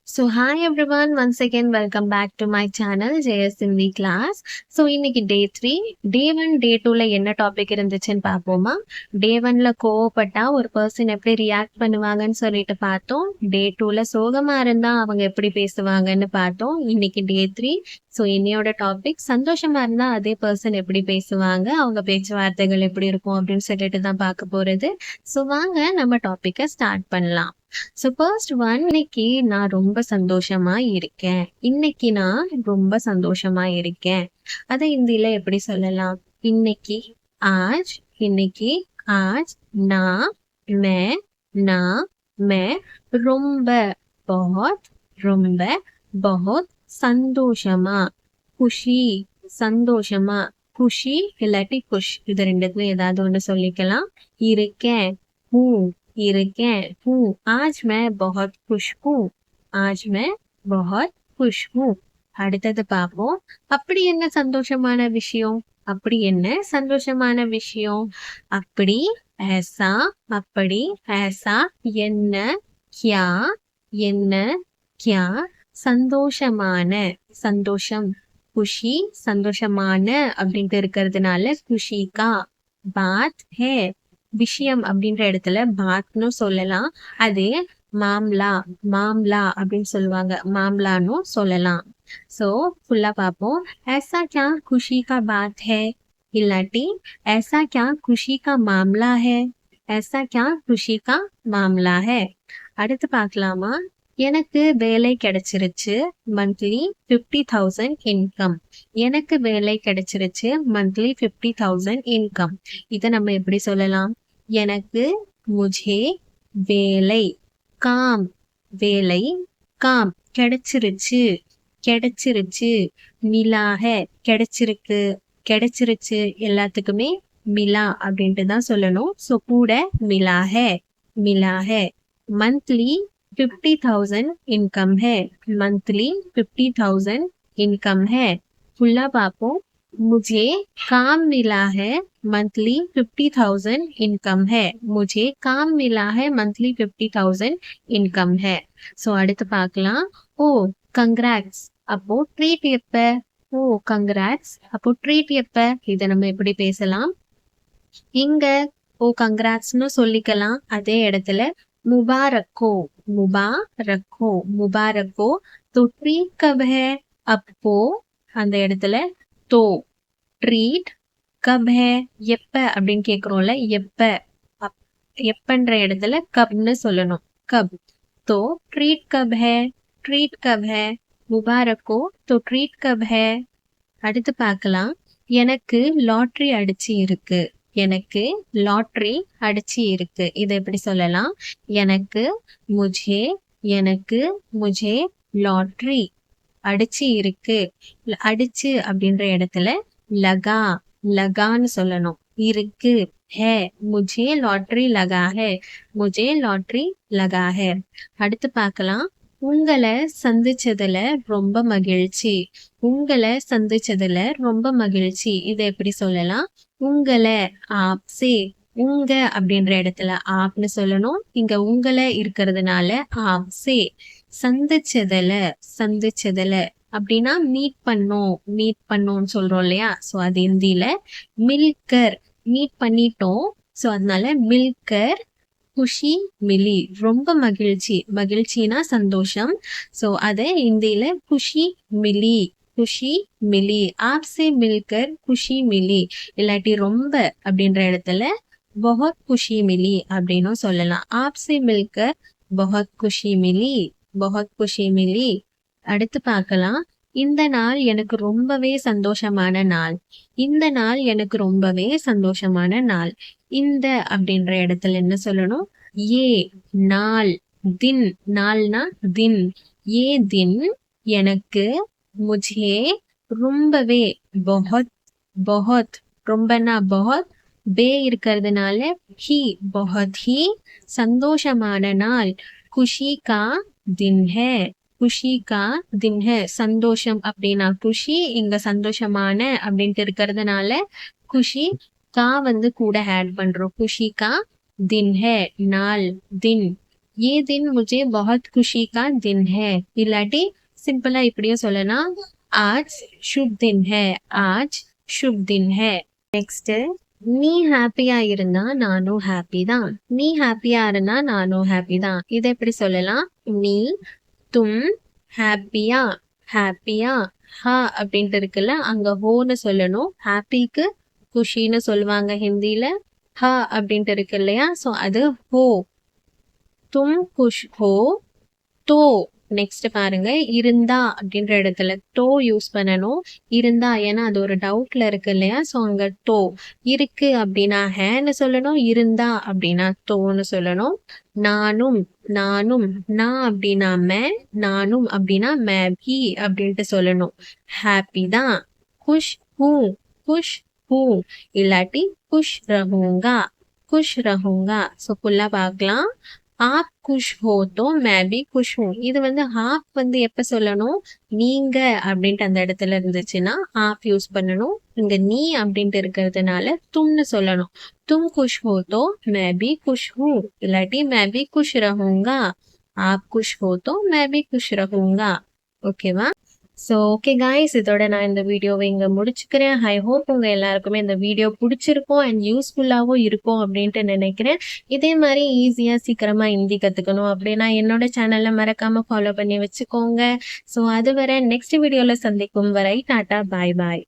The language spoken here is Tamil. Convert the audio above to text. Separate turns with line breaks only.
Hi everyone, once again welcome back to my channel JS Hindi class. இன்னைக்கு டே 3, டே 1, டே 2ல என்ன டாபிக் இருந்துச்சுன்னு பார்ப்போமா? டே 1ல கோவப்பட்டா ஒரு பர்சன் எப்படி ரியாக்ட் பண்ணுவாங்கன்னு சொல்லிட்டு பார்த்தோம். டே 2ல சோகமா இருந்தா அவங்க எப்படி பேசுவாங்கன்னு பார்த்தோம். இன்னைக்கு டே 3. இன்னையோட டாபிக் சந்தோஷமா இருந்தா அதே பர்சன் எப்படி பேசுவாங்க, அவங்க பேச்சுவார்த்தைகள் எப்படி இருக்கும் அப்படின்னு சொல்லிட்டு தான் பார்க்க போறது. வாங்க நம்ம டாபிக்கை ஸ்டார்ட் பண்ணலாம். ஃபர்ஸ்ட் ஒன், இன்னைக்கு நான் ரொம்ப சந்தோஷமா இருக்கேன். இன்னைக்கு நான் ரொம்ப சந்தோஷமா இருக்கேன். அதை ஹிந்தில எப்படி சொல்லலாம்? இன்னைக்கு, ஆஜ், இன்னைக்கு, ஆஜ், நான், मैं ரொம்ப, बहुत, ரொம்ப, बहुत சந்தோஷமா, குஷி, சந்தோஷமா, குஷி இல்லாட்டி குஷ், இது ரெண்டுத்துல ஏதாவது ஒண்ணு சொல்லிக்கலாம். இருக்கேன், ஹூ, இருக்கேன், ஹூ. आज मैं बहुत खुश हूँ. आज मैं बहुत खुश हूँ. அடுத்தது பார்ப்போம். அப்படி என்ன சந்தோஷமான விஷயம்? அப்படி என்ன சந்தோஷமான விஷயம்? அப்படி, ऐसा, அப்படி, ऐसा, என்ன, क्या, என்ன, क्या, சந்தோஷமான, சந்தோஷம், குஷி, சந்தோஷமான அப்படின்ட்டு இருக்கிறதுனால குஷி கா, பாத் ஹே, விஷயம் அப்படின்ற இடத்துல பாத்னு சொல்லலாம். அதே மாம்லா, மாம்லா அப்படின்னு சொல்லுவாங்க, மாம்லான்னு சொல்லலாம். ஃபுல்லா பார்ப்போம். ऐसा क्या खुशी का बात है, இல்லாட்டி ऐसा क्या खुशी का मामला है, ऐसा क्या खुशी का मामला है. அடுத்து பார்க்கலாமா? எனக்கு வேலை கிடைச்சிருச்சு, மந்த்லி 50,000 இன்கம். எனக்கு வேலை கிடைச்சிருச்சு, மந்த்லி 50,000 இன்கம். இதை நம்ம எப்படி சொல்லலாம்? எனக்கு, முझे, வேலை, காம், வேலை, காம், கிடைச்சிருச்சு, கிடைச்சிருச்சு, மிலா ஹே, கிடைச்சிருக்கு, கிடைச்சிருச்சு, எல்லாத்துக்குமே மிலா அப்படின்ட்டு தான் சொல்லணும். கூட மிலா ஹே, மிலா ஹே. மந்த்லி 50,000 इनकम है, मंथली 50,000 इनकम है. फुल्ला पापो, मुझे काम मिला है, मंथली 50,000 इनकम है. मुझे काम मिला है, मंथली 50,000 इनकम है. அடுத்து பார்க்கலாம். ஓ, கங்க்ராட்ஸ், அப்போ ட்ரீட் எப்ப? ஓ, கங்க்ராட்ஸ், அப்போ ட்ரீட் எப்ப? இதை நம்ம எப்படி பேசலாம்? இங்க ஓ கங்க்ராட்ஸ்னு சொல்லிக்கலாம். அதே இடத்துல मुबारको, मुबारको, मुबारको. तो ट्रीट कब है? அப்போ அந்த இடத்துல तो, ட்ரீட் கப் ஹே, எப்ப அப்படின்னு கேக்குறோம்ல, எப்ப, எப்பன்ற இடத்துல கப்னு சொல்லணும், கப். तो ट्रीट कब है, ट्रीट कब है, मुबारको, तो ट्रीट कब है. அடுத்து பார்க்கலாம். எனக்கு லாட்ரி அடிச்சு இருக்கு, எனக்கு லாட்ரி அடிச்சு இருக்கு. இதை எப்படி சொல்லலாம்? எனக்கு, முझे, எனக்கு, முझे லாட்ரி அடிச்சு இருக்கு. அடிச்சு அப்படின்ற இடத்துல லகா, லகான்னு சொல்லணும். இருக்கு, ஹே, முझे லாட்ரி லகா ஹே, முझे லாட்ரி லகா ஹே. அடுத்து பார்க்கலாம். உங்களை சந்திச்சதுல ரொம்ப மகிழ்ச்சி, உங்களை சந்திச்சதுல ரொம்ப மகிழ்ச்சி. இதை எப்படி சொல்லலாம்? உங்களை, ஆப்சே, உங்க அப்படின்ற இடத்துல ஆப்னு சொல்லணும். இங்க உங்களை இருக்கிறதுனால ஆப்சே. சந்திச்சதுல, சந்திச்சதுல அப்படின்னா மீட் பண்ணோம், மீட் பண்ணோம்னு சொல்றோம் இல்லையா? அது ஹிந்தில மில்கர், மீட் பண்ணிட்டோம். அதனால மில்கர் குஷி மிலி, ரொம்ப மகிழ்ச்சி, மகிழ்ச்சினா சந்தோஷம். அதை ஹிந்தியில குஷி மிலி, குஷி மிலி, ஆப்சே மில்கர் குஷி மிலி. இல்லாட்டி ரொம்ப அப்படின்ற இடத்துல बहुत खुशी मिली அப்படின்னு சொல்லலாம். ஆப்சே மில்கர் बहुत खुशी मिली, बहुत खुशी मिली. அடுத்து பார்க்கலாம். இந்த நாள் எனக்கு ரொம்பவே சந்தோஷமான நாள், இந்த நாள் எனக்கு ரொம்பவே சந்தோஷமான நாள். இந்த அப்படின்ற இடத்துல என்ன சொல்லணும்? ஏ, நாள், தின், நாள்னா தின், ஏ தின் எனக்கு, முझे ரொம்பவே, बहुत, बहुत, ரொம்பனா बहुत, பே இருக்கிறதுனால ஹி, बहुत ही, சந்தோஷமான நாள், குஷி கா தின் ஹே, குஷி கா தின் ஹே. சந்தோஷம் அப்படின்னா குஷி, இங்க சந்தோஷமான அப்படின்ட்டு இருக்கிறதுனால குஷி கா வந்து கூட ஆட் பண்றோம். குஷி கா தின் ஹே, நாள், தின். ये दिन मुझे बहुत खुशी का दिन है இல்லாட்டி சிம்பிளா இப்படியே சொல்லலாம் आज शुभ दिन है आज शुभ दिन है நெக்ஸ்ட் நீ ஹாப்பியா இருந்தா நானும் ஹாப்பி தான் நீ ஹாப்பியா இருந்தா நானும் ஹாப்பி தான் இதை எப்படி சொல்லலாம் நீ தும் ஹாப்பியா ஹாப்பியா ஹா அப்படின்ட்டு இருக்குல்ல அங்க ஹோன்னு சொல்லணும் ஹாப்பிக்கு குஷின்னு சொல்லுவாங்க ஹிந்தில ஹா அப்படின்ட்டு இருக்கு இல்லையா சோ அது ஹோ தும் குஷ் ஹோ தோ நெக்ஸ்ட் பாருங்க இருந்தா அப்படின்ற இடத்துல டோ யூஸ் பண்ணணும் இருந்தா ஏன்னா அது ஒரு டவுட்ல இருக்கு இல்லையா சோ அங்க டோ இருக்கு அப்படின்னா ஹேன்னு சொல்லணும் இருந்தா அப்படின்னா தோன்னு சொல்லணும் நானும் நானும் நான் அப்படின்னா மே நானும் அப்படின்னா மே பி அப்படின்ட்டு சொல்லணும் ஹாப்பி தான் குஷ் ஹூ குஷ் ஹூ இல்லாட்டி குஷ் ரஹூங்கா குஷ் ரஹூங்கா ஸோ ஃபுல்லா பார்க்கலாம் ஆப் குஷ் ஹோ தோ மே பி குஷ் ஹூ இது வந்து ஆப் வந்து எப்ப சொல்லணும் நீங்க அப்படின்ட்டு அந்த இடத்துல இருந்துச்சுன்னா ஆப் யூஸ் பண்ணணும் இங்க நீ அப்படின்ட்டு இருக்கிறதுனால தும்னு சொல்லணும் தும் குஷ் ஹோ தோ மே பி குஷ் ஹூ இல்லாட்டி may be Kush ரஹூங்கா app Kush ஹோ தோ மே பி குஷ் ரஹூங்கா ஓகேவா ஸோ ஓகே காய்ஸ் இதோட நான் இந்த வீடியோவை இங்கே முடிச்சுக்கிறேன் ஐ ஹோப் உங்கள் எல்லாருக்குமே இந்த வீடியோ பிடிச்சிருக்கும் அண்ட் யூஸ்ஃபுல்லாகவும் இருக்கும் அப்படின்ட்டு நினைக்கிறேன் இதே மாதிரி ஈஸியாக சீக்கிரமாக ஹிந்தி கற்றுக்கணும் அப்படின்னா என்னோட சேனலில் மறக்காமல் ஃபாலோ பண்ணி வச்சுக்கோங்க ஸோ அதுவரை நெக்ஸ்ட் வீடியோவில் சந்திக்கும் வரை டாட்டா பாய் பாய்